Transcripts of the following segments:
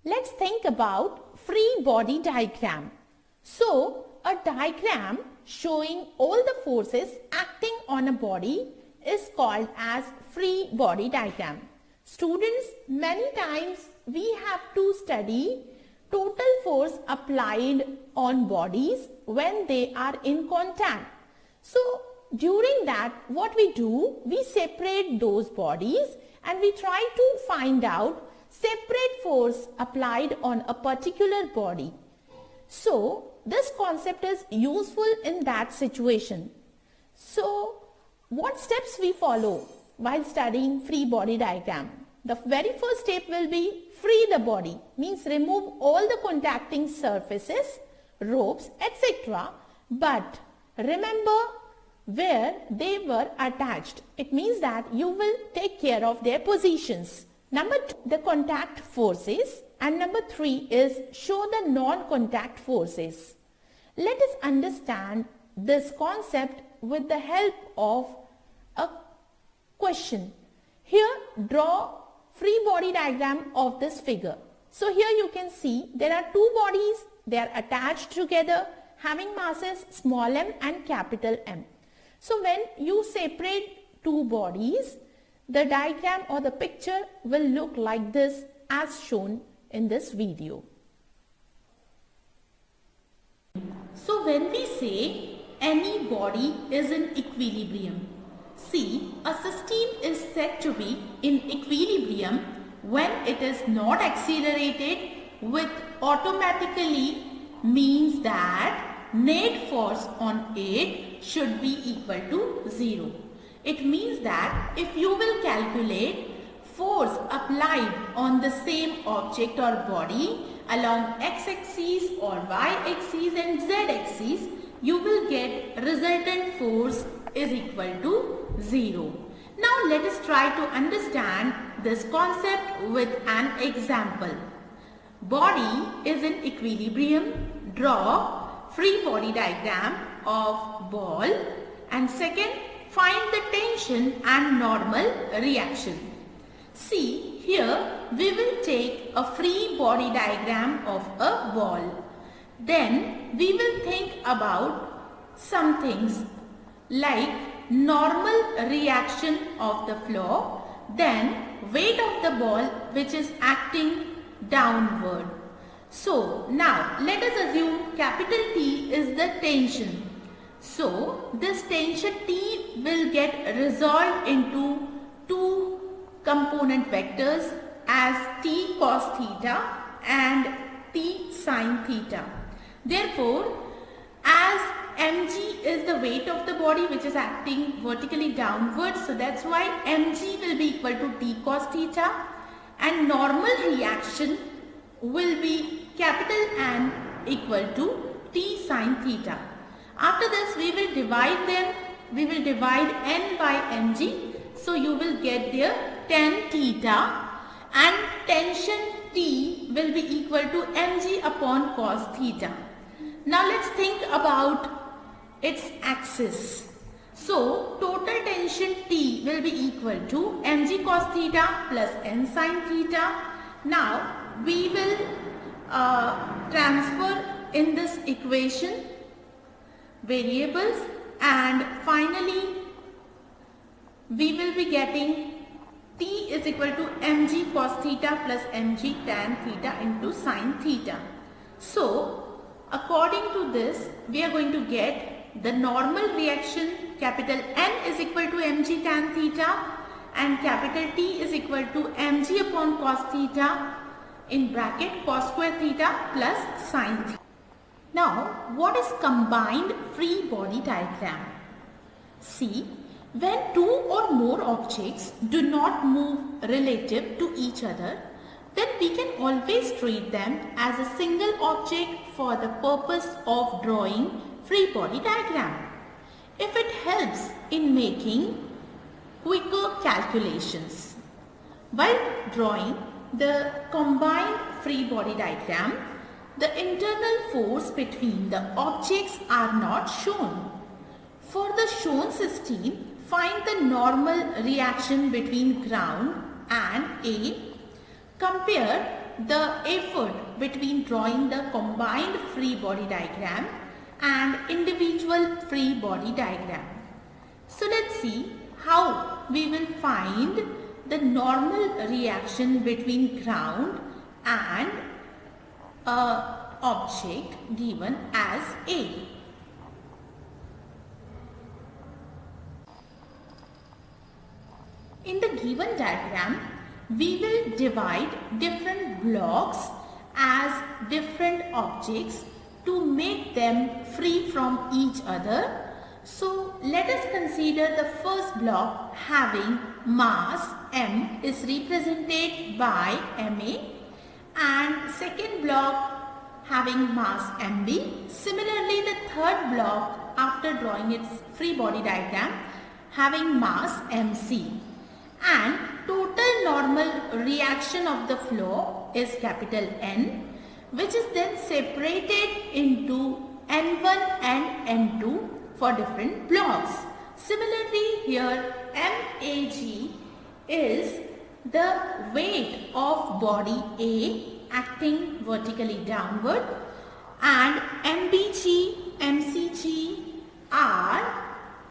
Let's think about free body diagram. So, a diagram showing all the forces acting on a body is called as free body diagram. Students, many times we have to study total force applied on bodies when they are in contact. So, during that, what we do, we separate those bodies and we try to find out separate force applied on a particular body. So, this concept is useful in that situation. So, what steps we follow while studying free body diagram? The very first step will be free the body, means remove all the contacting surfaces, ropes, etc. But remember where they were attached. It means that you will take care of their positions. Number 2, the contact forces, and number 3 is show the non-contact forces. Let us understand this concept with the help of a question. Here, draw free body diagram of this figure. So here you can see there are two bodies, they are attached together having masses small m and capital M. So when you separate two bodies, the diagram or the picture will look like this as shown in this video. So when we say any body is in equilibrium, see, a system is said to be in equilibrium when it is not accelerated, with automatically means that net force on it should be equal to 0. It means that if you will calculate force applied on the same object or body along x-axis or y-axis and z-axis, you will get resultant force is equal to 0. Now let us try to understand this concept with an example. Body is in equilibrium. Draw free body diagram of ball, and second, find the tension and normal reaction. See, here we will take a free body diagram of a ball. Then we will think about some things like normal reaction of the floor, then weight of the ball which is acting downward. So now let us assume capital T is the tension. So this tension T will get resolved into two component vectors as T cos theta and T sin theta. Therefore, as mg is the weight of the body which is acting vertically downwards, so that's why mg will be equal to T cos theta, and normal reaction will be capital N equal to T sin theta. After this we will divide them, we will divide N by mg, so you will get there tan theta, and tension T will be equal to mg upon cos theta. Now let's think about its axis. So total tension T will be equal to mg cos theta plus n sin theta. Now we will transfer in this equation variables, and finally we will be getting T is equal to mg cos theta plus mg tan theta into sin theta. So according to this, we are going to get the normal reaction capital N is equal to mg tan theta and capital T is equal to mg upon cos theta in bracket cos square theta plus sin theta. Now, what is combined free body diagram? See, when two or more objects do not move relative to each other, then we can always treat them as a single object for the purpose of drawing free body diagram. If it helps in making quicker calculations. While drawing the combined free body diagram, the internal force between the objects are not shown. For the shown system, find the normal reaction between ground and A. Compare the effort between drawing the combined free body diagram and individual free body diagram. So let's see how we will find the normal reaction between ground and a object given as A. In the given diagram, we will divide different blocks as different objects to make them free from each other. So let us consider the first block having mass M is represented by Ma, and second block having mass Mb. Similarly, the third block, after drawing its free body diagram, having mass Mc. And total normal reaction of the flow is capital N, which is then separated into N1 and N2 for different blocks. Similarly, here MAG is the weight of body A acting vertically downward, and MBG, MCG are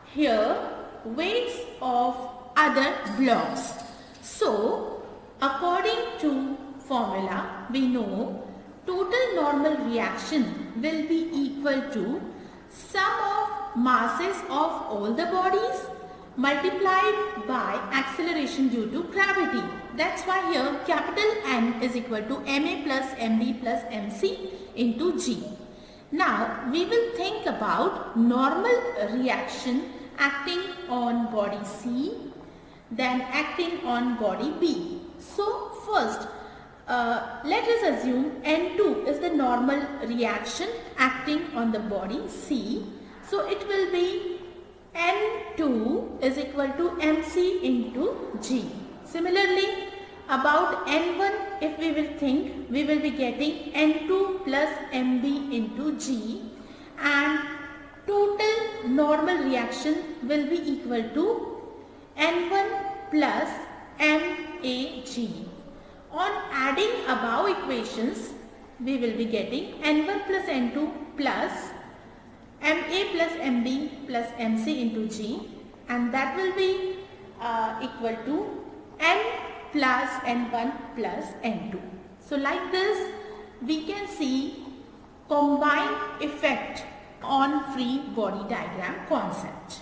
here weights of other blocks. So, according to formula, we know total normal reaction will be equal to sum of masses of all the bodies multiplied by acceleration due to gravity. That's why here capital N is equal to Ma plus Mb plus Mc into G. Now, we will think about normal reaction acting on body C, then acting on body B. So first, let us assume N2 is the normal reaction acting on the body C. So it will be N2 is equal to Mc into G. Similarly, about N1, if we will think, we will be getting N2 plus Mb into G, and total normal reaction will be equal to N1 plus MAG. On adding above equations, we will be getting N1 plus N2 plus Ma plus Mb plus Mc into G, and that will be equal to N plus N1 plus N2. So like this, we can see combined effect on free body diagram concept.